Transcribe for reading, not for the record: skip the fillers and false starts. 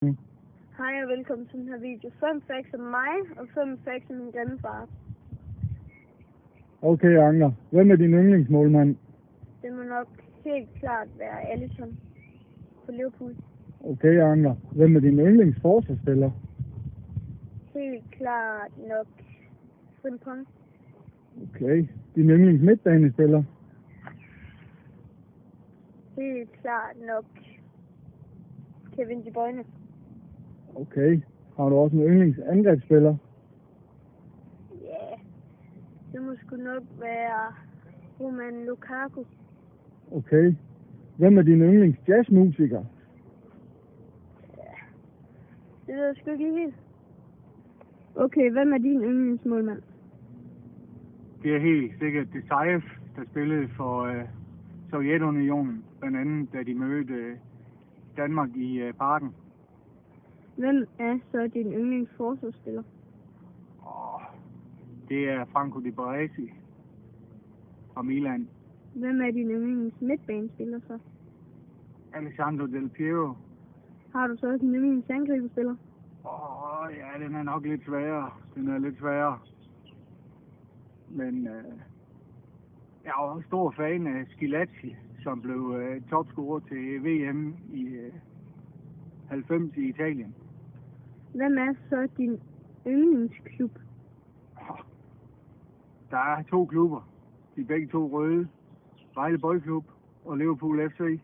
Hej og velkommen til den her video. 5 facts om mig og 5 facts om min grandfar. Okay, Anker. Hvem er din yndlingsmålmand? Det må nok helt klart være Alisson på Liverpool. Okay, Anker. Hvem er din yndlingsforsvarsspiller? Helt klart nok Frimpong. Okay. Din yndlingsmidtbanespiller? Helt klart nok Kevin De Bruyne. Okay. Har du også en yndlingsangrebsspiller? Ja, det må sgu nok være Romelu Lukaku. Okay. Hvem er din yndlingsjazzmusiker? Det ved jeg sgu ikke helt. Okay, hvem er din yndlingsmålmand? Det er helt sikkert Desailly, der spillede for Sovjetunionen, blandt andet da de mødte Danmark i Parken. Hvem er så din yndlingsforsvarsspiller? Det er Franco Di Baresi fra Milan. Hvem er din yndlingsmidtbanespiller så? Alessandro Del Piero. Har du så også en yndlingsangriberspiller? Ja, den er nok lidt sværere. Men jeg er også stor fan af Schillaci, som blev topscorer til VM i 90 i Italien. Hvem er så din yndlingsklub? Der er 2 klubber. De er begge 2 røde. Vejle Boldklub og Liverpool FC.